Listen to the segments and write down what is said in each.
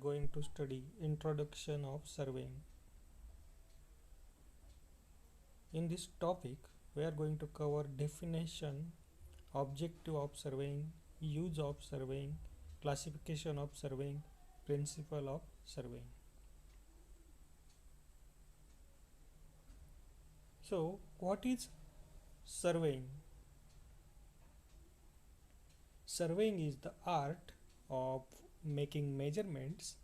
going to study Introduction of Surveying. In this topic, we are going to cover definition, objective of surveying, use of surveying, classification of surveying, principle of surveying. So, what is surveying? Surveying is the art of making measurements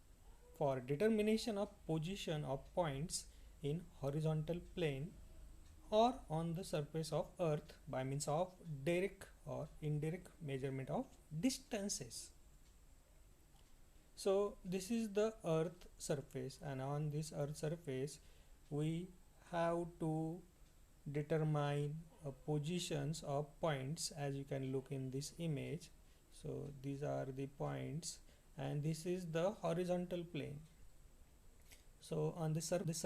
for determination of position of points in horizontal plane or on the surface of earth by means of direct or indirect measurement of distances. So this is the earth surface, and on this earth surface we have to determine positions of points, as you can look in this image. So these are the points, and this is the horizontal plane. So on the surface,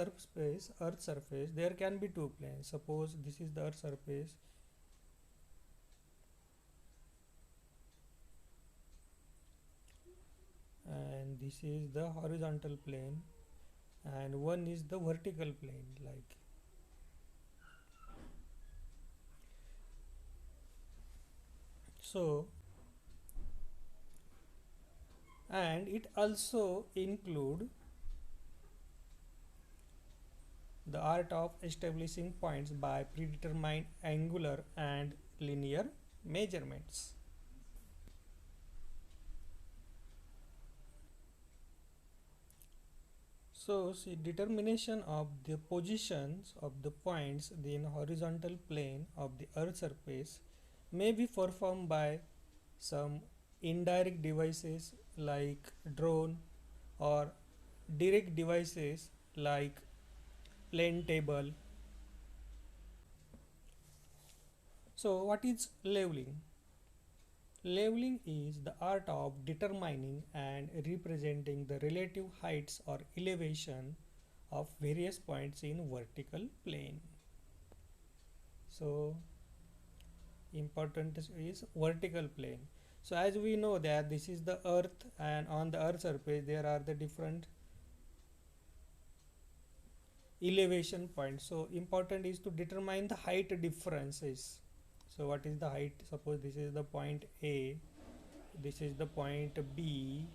earth surface, there can be two planes. Suppose this is the earth surface, and this is the horizontal plane, and one is the vertical plane, like. So, and it also include the art of establishing points by predetermined angular and linear measurements. So, see, determination of the positions of the points in horizontal plane of the earth surface may be performed by some indirect devices like drone, or direct devices like plane table. So what is leveling? Leveling is the art of determining and representing the relative heights or elevation of various points in vertical plane. So important is vertical plane. So as we know that this is the earth, and on the earth surface there are the different elevation points. So important is to determine the height differences. So what is the height? Suppose this is the point A, this is the point B.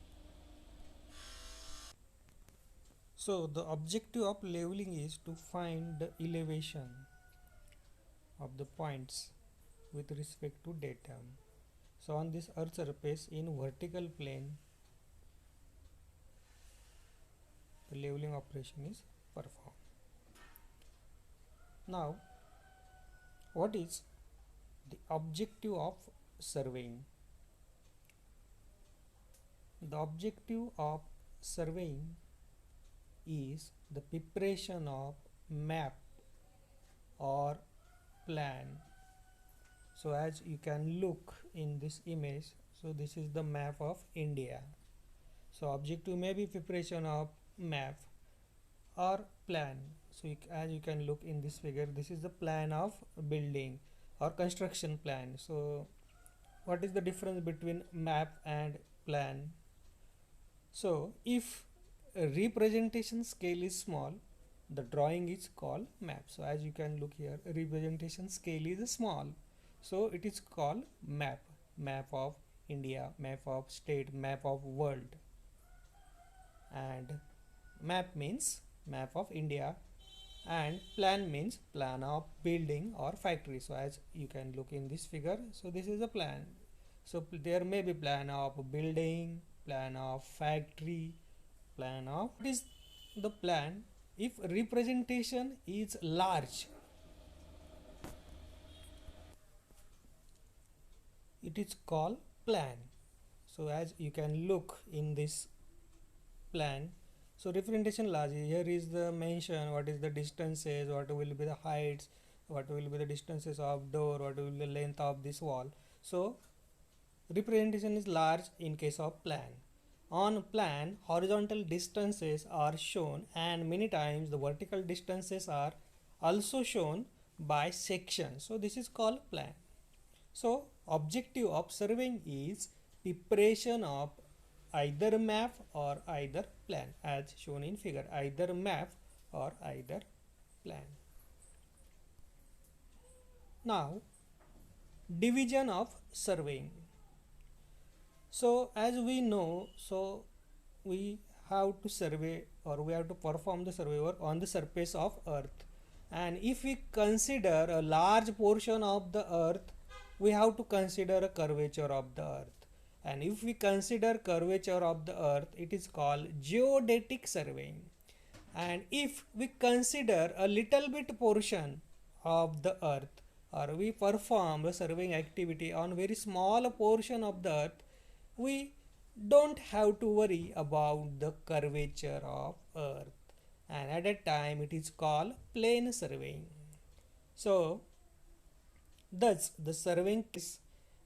So the objective of leveling is to find the elevation of the points with respect to datum. So on this earth surface in vertical plane, the leveling operation is performed. Now, what is the objective of surveying? The objective of surveying is the preparation of map or plan. So as you can look in this image, so this is the map of India. So objective may be preparation of map or plan. So as you can look in this figure, this is the plan of building or construction plan. So what is the difference between map and plan? So if a representation scale is small, the drawing is called map. So as you can look here, representation scale is small, so it is called map. Map of India, map of state, map of world. And map means map of India, and plan means plan of building or factory. So as you can look in this figure, so this is a plan. So there may be plan of building, plan of factory, plan of. What is the plan? If representation is large, it is called plan. So as you can look in this plan, so representation large, here is the mention what is the distances, what will be the heights, what will be the distances of door, what will be the length of this wall. So representation is large in case of plan. On plan, horizontal distances are shown, and many times the vertical distances are also shown by section. So this is called plan. So objective of surveying is preparation of either map or either plan, as shown in figure, either map or either plan. Now, division of surveying. So as we know, so we have to survey, or we have to perform the survey work on the surface of earth, and if we consider a large portion of the earth, we have to consider a curvature of the earth, and if we consider curvature of the earth, it is called geodetic surveying. And if we consider a little bit portion of the earth, or we perform a surveying activity on very small portion of the earth, we don't have to worry about the curvature of earth, and at that time it is called plane surveying. So thus the surveying is,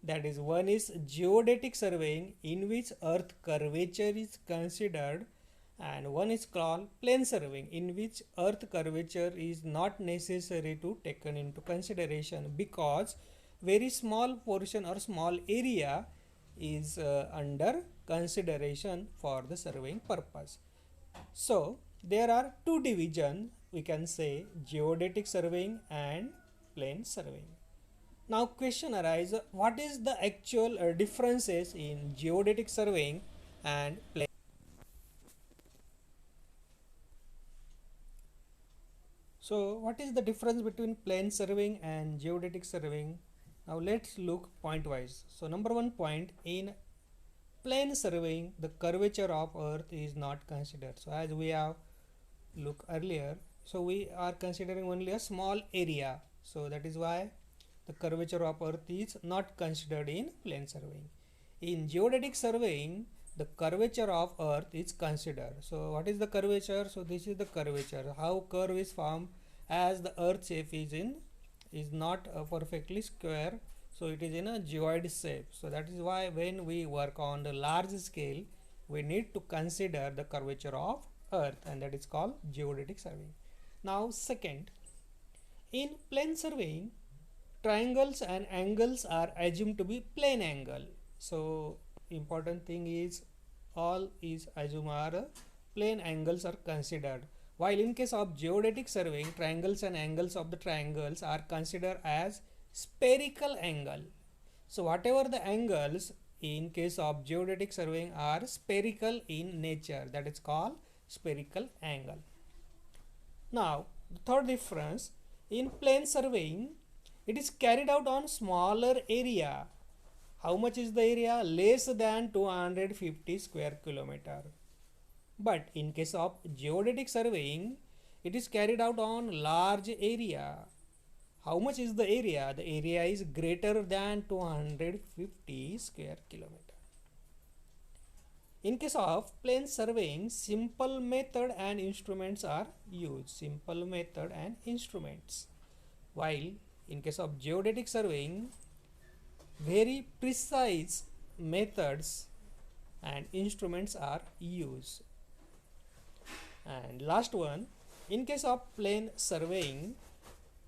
that is, one is geodetic surveying in which earth curvature is considered, and one is called plane surveying in which earth curvature is not necessary to taken into consideration, because very small portion or small area is under consideration for the surveying purpose. So there are two divisions, we can say, geodetic surveying and plane surveying. Now question arises, what is the actual differences in geodetic surveying and plane? So what is the difference between plane surveying and geodetic surveying? Now let's look point wise. So number one point, in plane surveying the curvature of earth is not considered. So as we have looked earlier, so we are considering only a small area, so that is why the curvature of earth is not considered in plane surveying. In geodetic surveying, the curvature of earth is considered. So what is the curvature? So this is the curvature, how curve is formed, as the earth shape is not perfectly square, so it is in a geoid shape. So that is why when we work on the large scale, we need to consider the curvature of earth, and that is called geodetic surveying. Now second, in plane surveying, triangles and angles are assumed to be plane angle. So important thing is, all is assumed are plane angles are considered, while in case of geodetic surveying, triangles and angles of the triangles are considered as spherical angle. So whatever the angles in case of geodetic surveying are spherical in nature, that is called spherical angle. Now the third difference, in plane surveying, it is carried out on smaller area. How much is the area? Less than 250 square kilometer. But in case of geodetic surveying, it is carried out on large area. How much is the area? The area is greater than 250 square kilometer. In case of plane surveying, simple method and instruments are used. Simple method and instruments. While in case of geodetic surveying, very precise methods and instruments are used. And last one, in case of plane surveying,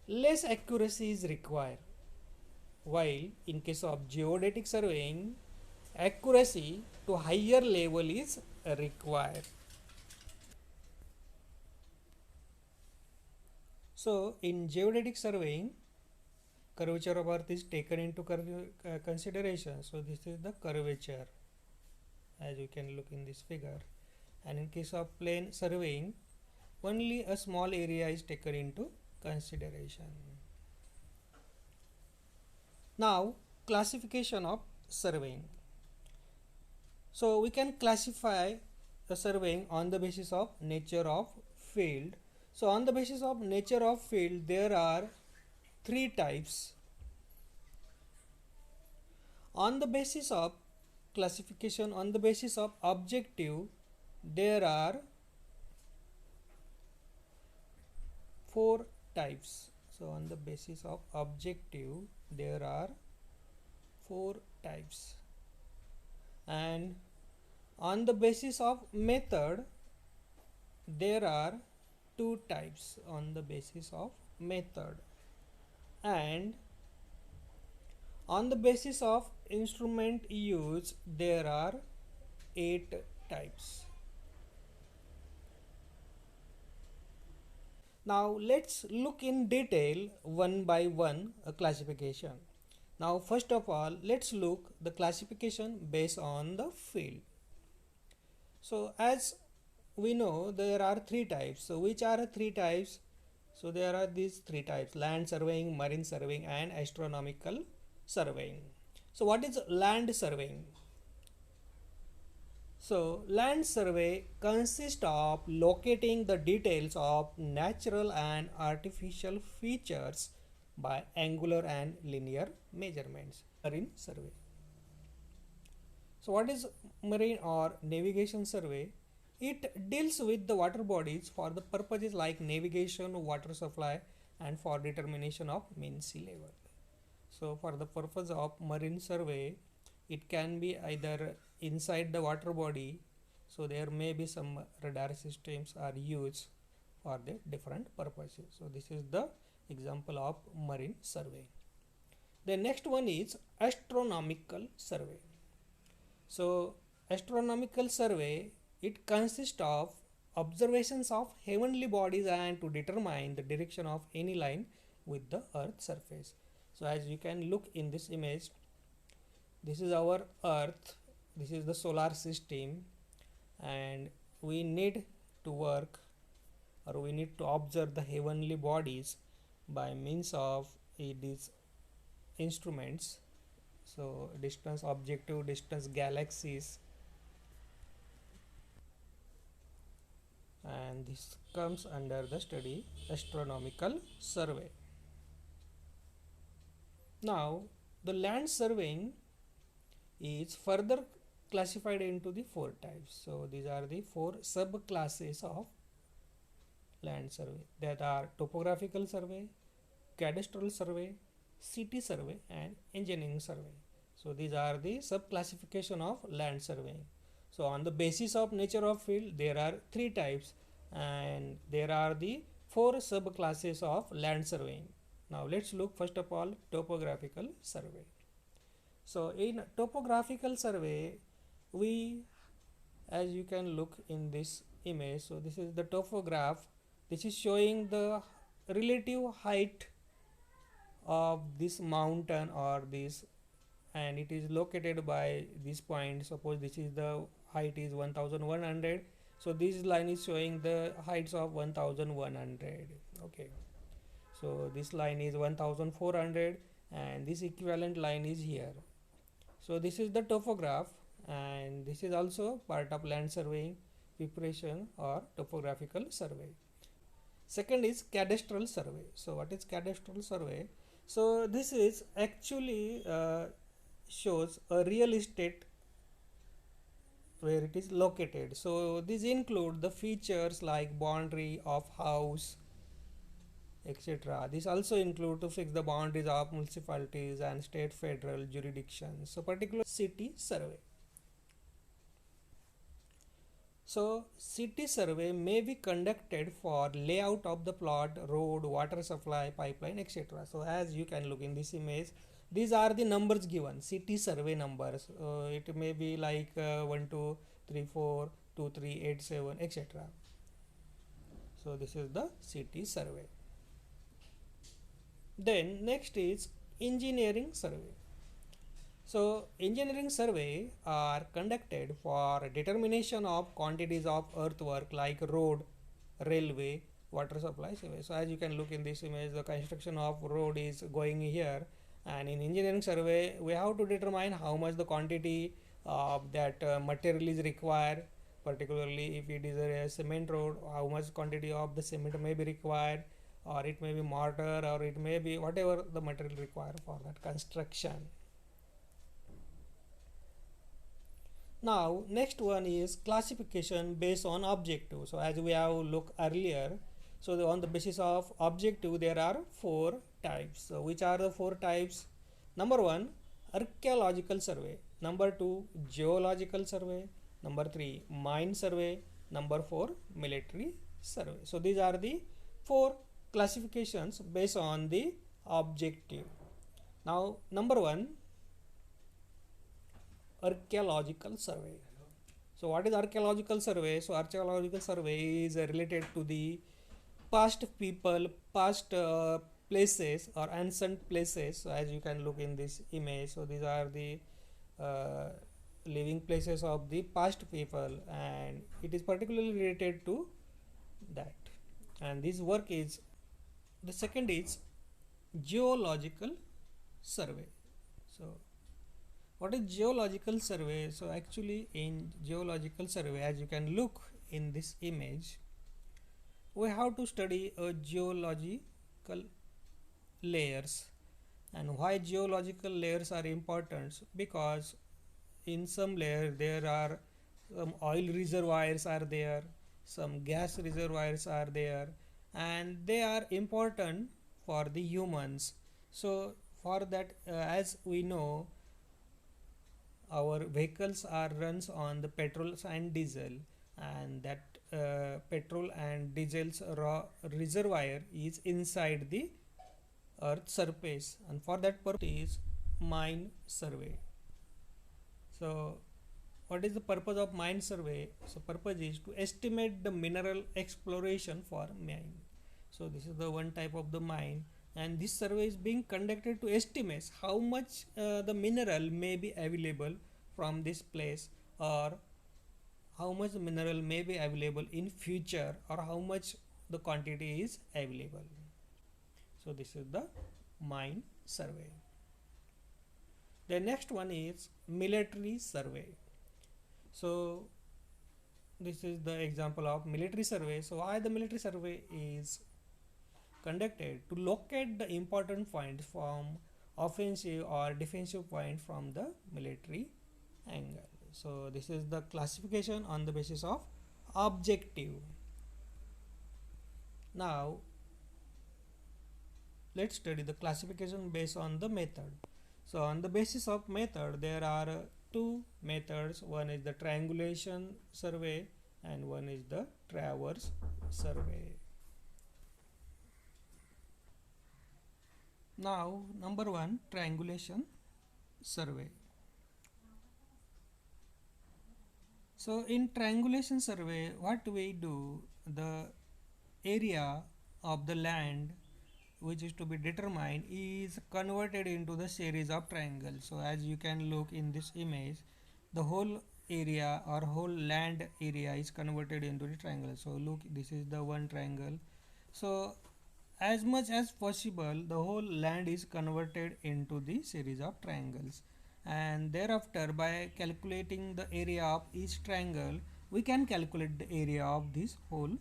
less accuracy is required, while in case of geodetic surveying, accuracy to higher level is required. So in geodetic surveying, curvature of earth is taken into consideration. So this is the curvature, as you can look in this figure. And in case of plane surveying, only a small area is taken into consideration. Now classification of surveying. So we can classify the surveying on the basis of nature of field. So on the basis of nature of field, there are three types. On the basis of classification, on the basis of objective, there are four types. So on the basis of objective, there are four types, and on the basis of method, there are two types on the basis of method, and on the basis of instrument used, there are 8 types. Now let's look in detail one by one a classification. Now first of all, let's look the classification based on the field. So as we know, there are three types. So which are three types? So there are these three types: land surveying, marine surveying, and astronomical surveying. So what is land surveying? So land survey consists of locating the details of natural and artificial features by angular and linear measurements. Marine survey. So what is marine or navigation survey? It deals with the water bodies for the purposes like navigation, water supply, and for determination of mean sea level. So for the purpose of marine survey, it can be either inside the water body, so there may be some radar systems are used for the different purposes. So this is the example of marine survey. The next one is astronomical survey. So astronomical survey, it consists of observations of heavenly bodies and to determine the direction of any line with the earth surface. So as you can look in this image, this is our earth, this is the solar system, and we need to work, or we need to observe the heavenly bodies by means of these instruments. So distance objective, distance galaxies, and this comes under the study astronomical survey. Now the land surveying is further classified into the four types. So these are the four subclasses of land survey, that are topographical survey, cadastral survey, city survey, and engineering survey. So these are the subclassification of land surveying. So on the basis of nature of field, there are three types, and there are the four subclasses of land surveying. Now let's look first of all topographical survey. So in topographical survey, we, as you can look in this image, so this is the topograph. This is showing the relative height of this mountain or this, and it is located by this point. Suppose this is the height is 1100, so this line is showing the heights of 1100. Okay, so this line is 1400 and this equivalent line is here. So this is the topograph, and this is also part of land surveying preparation or topographical survey. Second is cadastral survey. So what is cadastral survey? So this is actually shows a real estate where it is located. So these include the features like boundary of house, etc. This also include to fix the boundaries of municipalities and state federal jurisdictions. So particular city survey. So city survey may be conducted for layout of the plot, road, water supply, pipeline, etc. So as you can look in this image, these are the numbers given, city survey numbers. It may be like 1 2 3 4 2 3 8 7, etc. So this is the city survey. Then next is engineering survey. So engineering survey are conducted for determination of quantities of earthwork like road, railway, water supply, survey. So as you can look in this image, the construction of road is going here, and in engineering survey we have to determine how much the quantity of that material is required, particularly if it is a cement road, how much quantity of the cement may be required, or it may be mortar, or it may be whatever the material required for that construction. Now next one is classification based on objective. So as we have looked earlier, so on the basis of objective there are four types. So which are the four types? Number one, archaeological survey. Number two, geological survey. Number three, mine survey. Number four, military survey. So these are the four classifications based on the objective. Now number one, archaeological survey. So what is archaeological survey? So archaeological survey is related to the past people, past places or ancient places. So as you can look in this image, so these are the uh, living places of the past people, and it is particularly related to that. And this work is, the second is geological survey. So what is geological survey? So actually in geological survey, as you can look in this image, we have to study a geological layers. And why geological layers are important? Because in some layer there are some oil reservoirs are there, some gas reservoirs are there, and they are important for the humans. So for that, as we know, our vehicles are runs on the petrol and diesel, and that petrol and diesel's raw reservoir is inside the earth surface, and for that purpose is mine survey. So what is the purpose of mine survey? So purpose is to estimate the mineral exploration for mine. So this is the one type of the mine, and this survey is being conducted to estimate how much the mineral may be available from this place, or how much mineral may be available in future, or how much the quantity is available. So this is the mine survey. The next one is military survey. So this is the example of military survey. So why the military survey is conducted? To locate the important points from offensive or defensive point from the military angle. So this is the classification on the basis of objective. Now let's study the classification based on the method. So on the basis of method, there are two methods. One is the triangulation survey and one is the traverse survey. Now number one, triangulation survey. So in triangulation survey, what we do, the area of the land which is to be determined is converted into the series of triangles. So as you can look in this image, the whole area or whole land area is converted into the triangle. So look, this is the one triangle. So as much as possible, the whole land is converted into the series of triangles, and thereafter by calculating the area of each triangle, we can calculate the area of this whole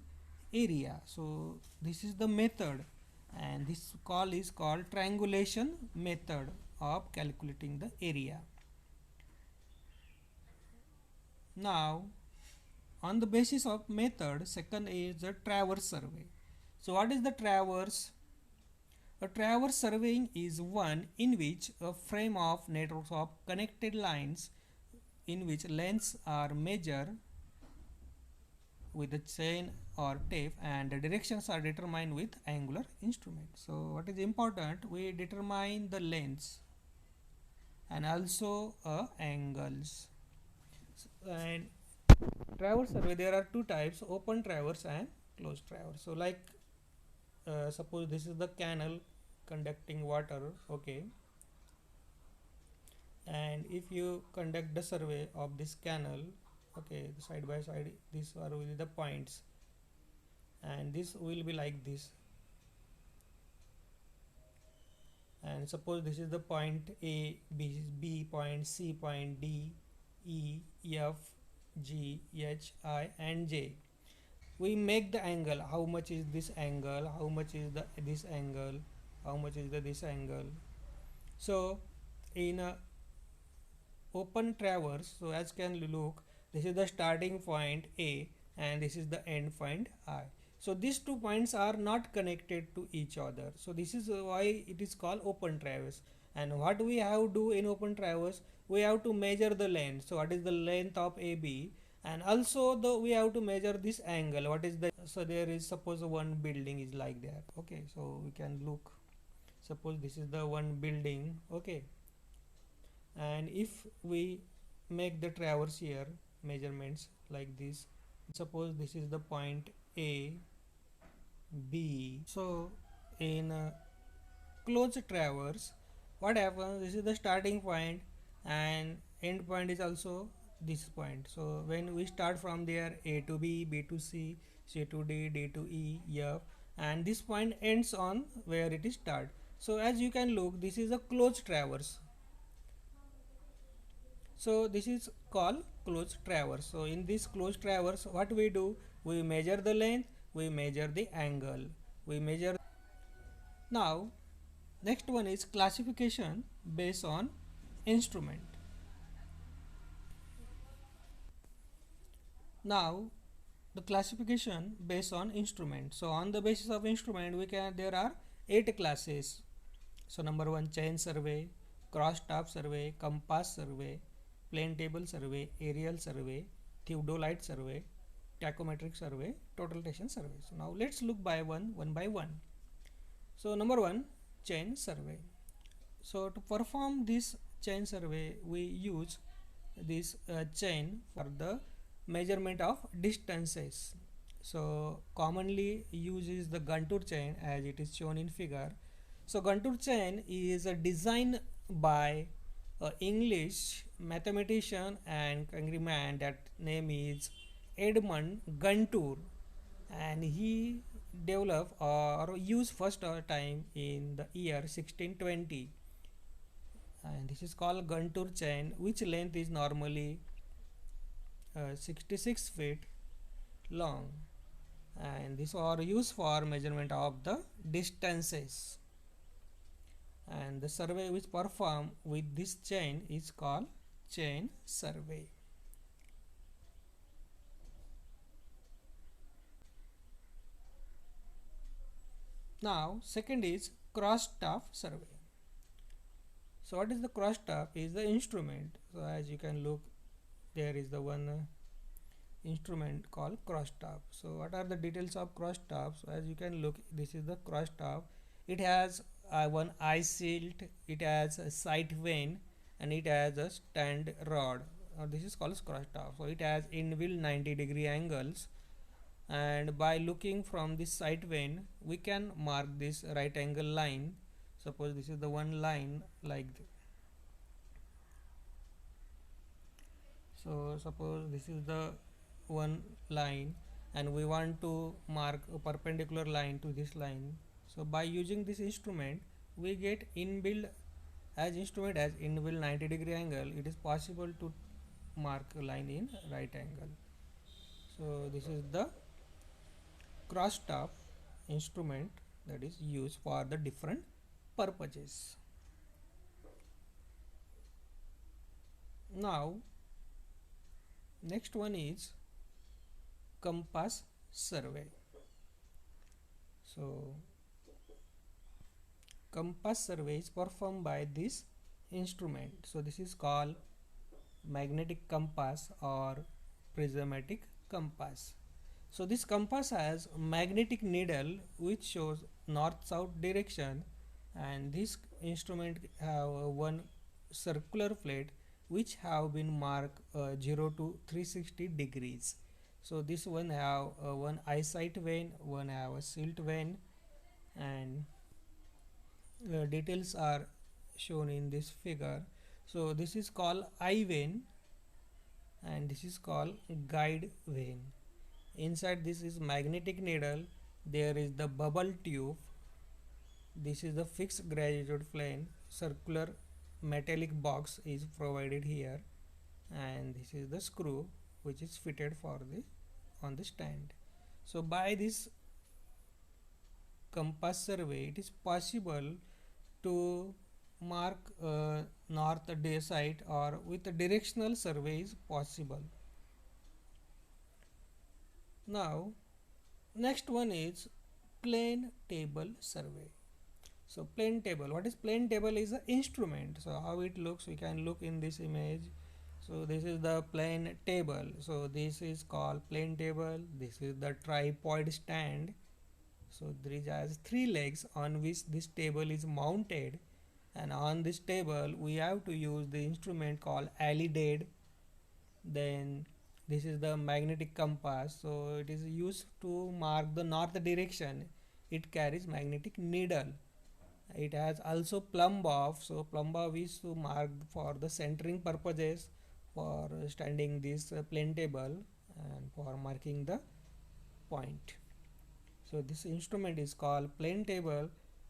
area. So this is the method, and this call is called triangulation method of calculating the area. Now on the basis of method, second is the traverse survey. So what is the traverse? A traverse surveying is one in which a frame of networks of connected lines in which lengths are measured with a chain or tape, and the directions are determined with angular instrument. So what is important, we determine the lengths and also angles. And traverse survey, there are two types: open traverse and closed traverse. So like suppose this is the canal conducting water, okay, and if you conduct the survey of this canal, okay, side by side, these are will be the points, and this will be like this, and suppose this is the point A, B point, C point, D, E, F, G, H, I and J. We make the angle, how much is this angle, how much is the this angle, how much is the this angle. So in a open traverse, so as can look, this is the starting point A and this is the end point I. So these 2 points are not connected to each other, so this is why it is called open traverse. And what we have to do in open traverse, we have to measure the length. So what is the length of AB, and also we have to measure this angle, what is the, so there is, suppose one building is like that, okay, so we can look, suppose this is the one building, okay, and if we make the traverse here, measurements like this. Suppose this is the point A, B. So in closed traverse, what happens, this is the starting point and end point is also this point. So when we start from there, A to B, B to C, C to D, D to E, F, and this point ends on where it is start. So as you can look, this is a closed traverse. So this is called closed traverse. So in this closed traverse, what we do, we measure the length, we measure the angle, we measure. Now next one is classification based on instrument. Now the classification based on instrument. So on the basis of instrument, we can, there are 8 classes. So number 1, chain survey, cross taff survey, compass survey, plane table survey, aerial survey, theodolite survey, tachometric survey, total station survey. So now let's look by one by one. So number 1, chain survey. So to perform this chain survey, we use this chain for the measurement of distances. So commonly used is the Guntur chain as it is shown in figure. So Guntur chain is a design by English mathematician and countryman, that name is Edmund Guntur, and he developed or used first time in the year 1620, and this is called Guntur chain, which length is normally 66 feet long, and these are used for measurement of the distances. And the survey which performed with this chain is called chain survey. Now second is cross taff survey. So what is the cross taff? Is the instrument. So as you can look, there is the one instrument called cross taff. So what are the details of cross taff? So as you can look, this is the cross taff. It has one eye shield, it has a sight vane, and it has a stand rod. This is called cross taff. So it has inbuilt 90-degree angles, and by looking from this sight vane, we can mark this right angle line. Suppose this is the one line like this. So suppose this is the one line and we want to mark a perpendicular line to this line. So by using this instrument, we get inbuilt, as instrument as inbuilt 90-degree angle, it is possible to mark a line in right angle. So this is the cross taff instrument that is used for the different purposes. Now next one is compass survey. So compass survey is performed by this instrument. So this is called magnetic compass or prismatic compass. So this compass has a magnetic needle which shows north-south direction, and this instrument have one circular plate which have been marked 0 to 360 degrees. So this one have one eyesight vane, one have a silt vane, and details are shown in this figure. So this is called eye vane and this is called guide vane. Inside this is magnetic needle, there is the bubble tube, this is the fixed graduated plane, circular metallic box is provided here, and this is the screw which is fitted for the on the stand. So by this compass survey, it is possible to mark north day site, or with a directional survey is possible. Now next one is plane table survey. So plane table, what is plane table? Is an instrument. So how it looks, we can look in this image. So this is the plane table. So this is called plane table. This is the tripod stand. So there is 3 legs on which this table is mounted, and on this table we have to use the instrument called alidade. Then This is the magnetic compass, so it is used to mark the north direction. It carries magnetic needle. It has also plumb bob, so plumb bob is to mark for the centering purposes, for standing this plane table and for marking the point. So this instrument is called plane table,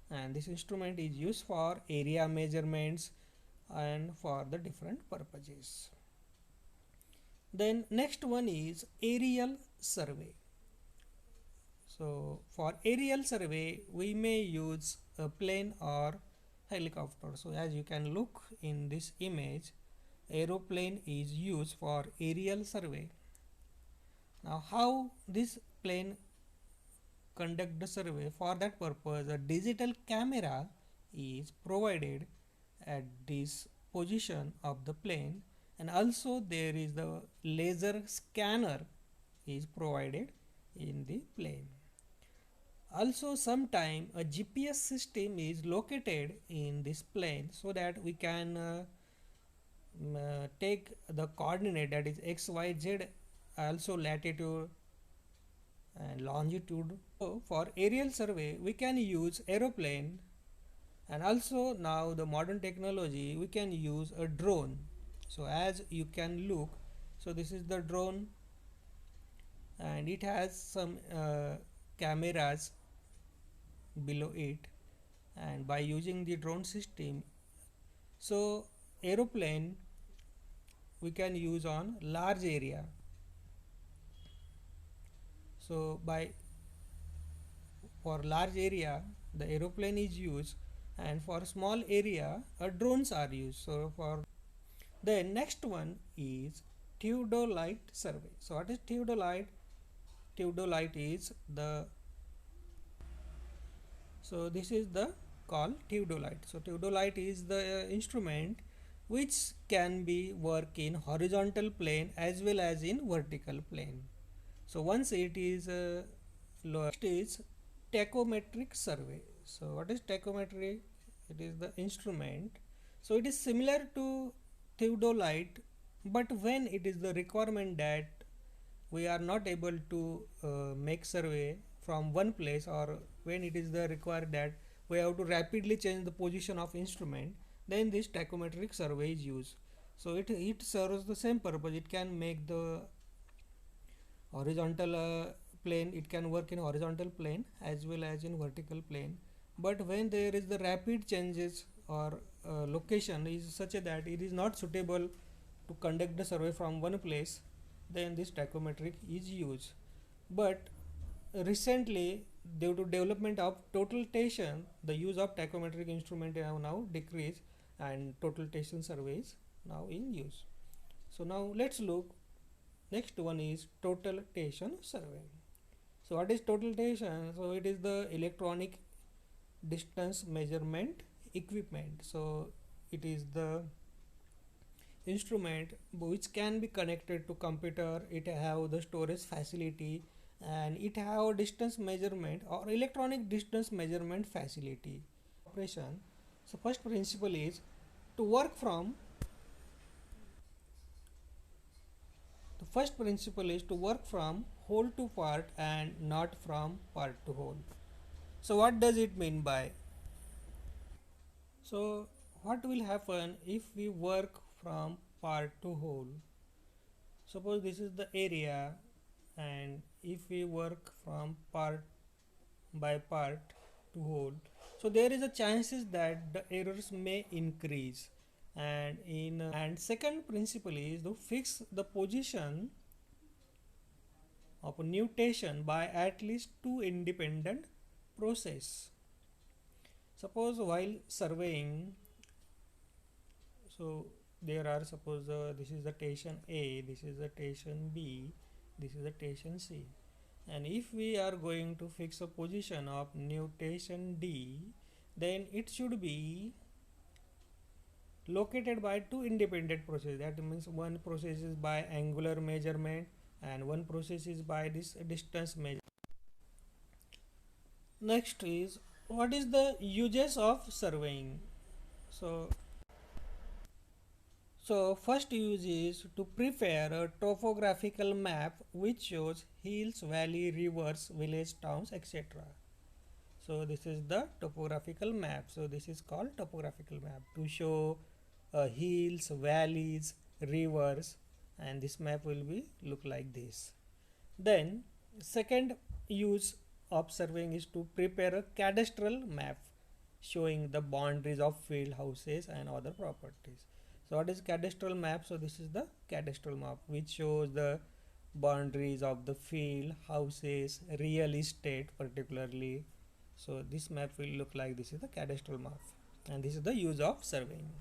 and this instrument is used for area measurements and for the different purposes. Then next one is aerial survey. So for aerial survey we may use a plane or helicopter. So as you can look in this image, aeroplane is used for aerial survey. Now how this plane conduct the survey? For that purpose a digital camera is provided at this position of the plane, and also there is the laser scanner is provided in the plane. Also sometime a GPS system is located in this plane, so that we can take the coordinate, that is x, y, z, also latitude and longitude. So for aerial survey we can use aeroplane, and also now the modern technology we can use a drone. So as you can look, so this is the drone and it has some cameras below it, and by using the drone system, so aeroplane we can use on large area. So by for large area the aeroplane is used, and for small area drones are used. So for the next one is theodolite survey. So what is theodolite? Theodolite is the, so this is the called theodolite. So theodolite is the instrument which can be work in horizontal plane as well as in vertical plane. So once it is next is tachometric survey. So what is tachometry? It is the instrument. So it is similar to theodolite, but when it is the requirement that we are not able to make survey from one place, or when it is the required that we have to rapidly change the position of instrument, then this tachometric survey is used. So it serves the same purpose. It can make the horizontal plane, it can work in horizontal plane as well as in vertical plane, but when there is the rapid changes or location is such that it is not suitable to conduct the survey from one place, then this tachometric is used. But recently, due to development of total station, the use of tachometric instrument have now decreased, and total station survey is now in use. So now let's look. Next one is total station survey. So what is total station? So it is the electronic distance measurement equipment. So it is the instrument which can be connected to computer. It have the storage facility, and it have distance measurement or electronic distance measurement facility operation. So first principle is to work from, the first principle is to work from whole to part and not from part to whole. So what does it mean by? So what will happen if we work from part to whole? Suppose this is the area, and if we work from part by part to whole, so there is a chances that the errors may increase. And second principle is to fix the position of a nutation by at least two independent process. Suppose while surveying, so there are, suppose this is the station A, this is the station B, this is the station C, and if we are going to fix a position of nutation D, then it should be located by two independent processes. That means one process is by angular measurement and one process is by this distance measurement. Next is, what is the uses of surveying? So So first use is to prepare a topographical map which shows hills, valley, rivers, village, towns, etc. So this is the topographical map. So this is called topographical map to show hills, valleys, rivers, and this map will be look like this. Then second use of surveying is to prepare a cadastral map showing the boundaries of field, houses and other properties. So what is cadastral map? So this is the cadastral map which shows the boundaries of the field, houses, real estate particularly. So this map will look like this is the cadastral map, and this is the use of surveying.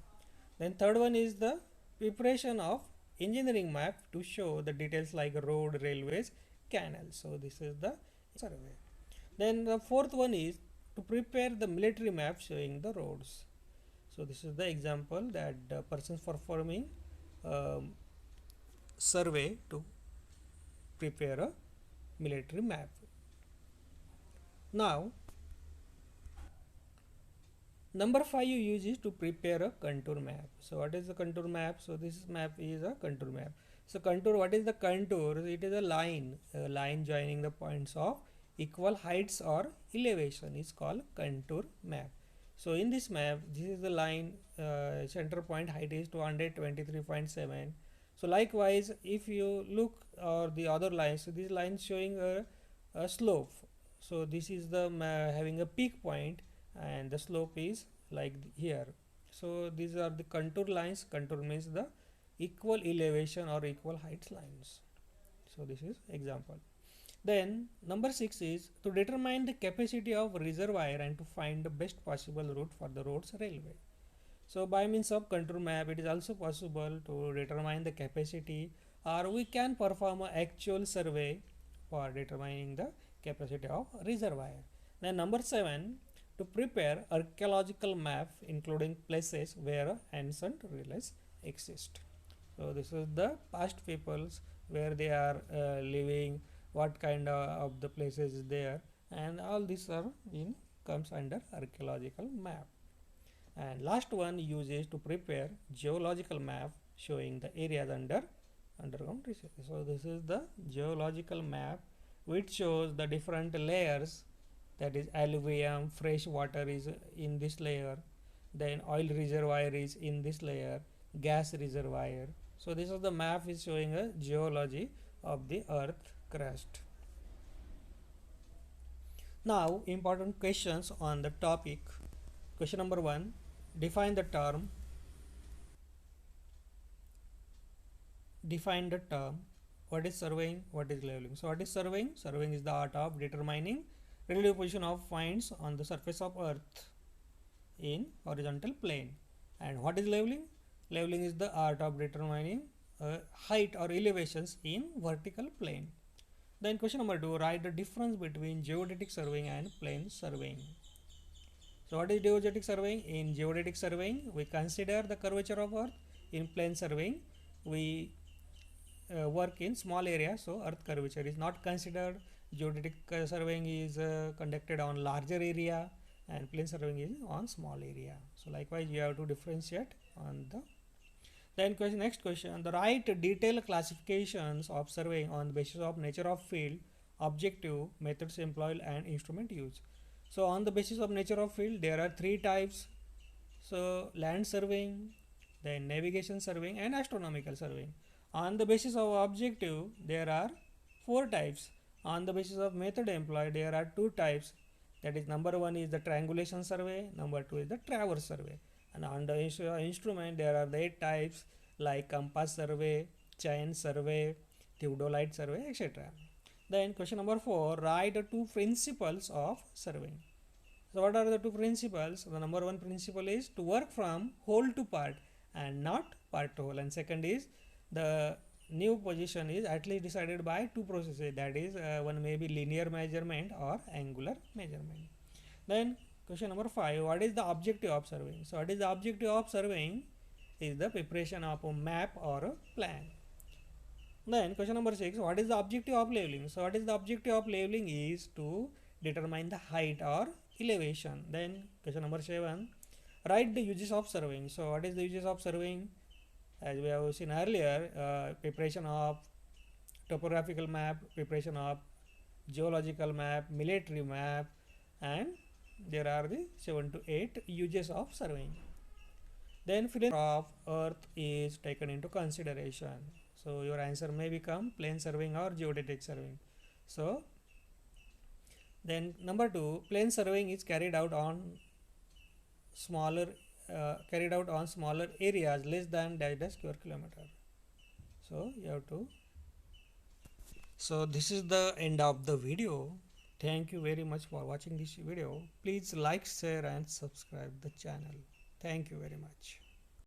Then third one is the preparation of engineering map to show the details like road, railways, canals. So this is the survey. Then the fourth one is to prepare the military map showing the roads. So this is the example that the person performing um, survey to prepare a military map. Now number 5 you use is to prepare a contour map. So what is the contour map? So this map is a contour map. So contour, what is the contour? It is a line joining the points of equal heights or elevation is called contour map. So in this map, this is the line, center point height is 223.7. So likewise, if you look or the other lines, so this line showing a slope. So this is the having a peak point, and the slope is like here. So these are the contour lines. Contour means the equal elevation or equal heights lines. So this is example. Then number 6 is to determine the capacity of reservoir and to find the best possible route for the roads railway. So by means of contour map, it is also possible to determine the capacity, or we can perform an actual survey for determining the capacity of reservoir. Then number 7, to prepare archaeological map including places where ancient relics exist. So this is the past peoples where they are living, what kind of the places is there, and all these are in comes under archaeological map. And last one uses to prepare geological map showing the areas under underground research. So this is the geological map which shows the different layers, that is alluvium, fresh water is in this layer, then oil reservoir is in this layer, gas reservoir. So this is the map is showing a geology of the earth crust. Now important questions on the topic. Question number 1, define the term what is surveying, what is leveling. So what is surveying? Surveying is the art of determining relative position of points on the surface of earth in horizontal plane. And what is leveling? Leveling is the art of determining height or elevations in vertical plane. Then question number 2, write the difference between geodetic surveying and plane surveying. So what is geodetic surveying? In geodetic surveying, we consider the curvature of earth. In plane surveying, we work in small area, so earth curvature is not considered. Geodetic surveying is conducted on larger area, and plane surveying is on small area. So likewise, you have to differentiate on the. Then next question, the right detailed classifications of surveying on the basis of nature of field, objective, methods employed and instrument used. So on the basis of nature of field, there are 3 types. So land surveying, then navigation surveying and astronomical surveying. On the basis of objective, there are 4 types. On the basis of method employed, there are 2 types. That is, number 1 is the triangulation survey, number 2 is the traverse survey. And on the instrument, there are the 8 types like compass survey, chain survey, theodolite survey, etc. Then question number 4, write the 2 principles of surveying. So what are the 2 principles? The number 1 principle is to work from whole to part and not part to whole. And second is the new position is at least decided by 2 processes. That is, one may be linear measurement or angular measurement. Then question number 5, what is the objective of surveying? So what is the objective of surveying? Is the preparation of a map or a plan. Then question number 6, what is the objective of leveling? So what is the objective of leveling is to determine the height or elevation. Then question number 7, write the uses of surveying. So what is the uses of surveying? as we have seen earlier, preparation of topographical map, preparation of geological map, military map, and there are the 7 to 8 uses of surveying. Then of earth is taken into consideration. So your answer may become plane surveying or geodetic surveying. So then number 2, plane surveying is smaller carried out on smaller areas less than dash square kilometer. So you have to. So this is the end of the video. Thank you very much for watching this video. Please like, share and subscribe the channel. Thank you very much.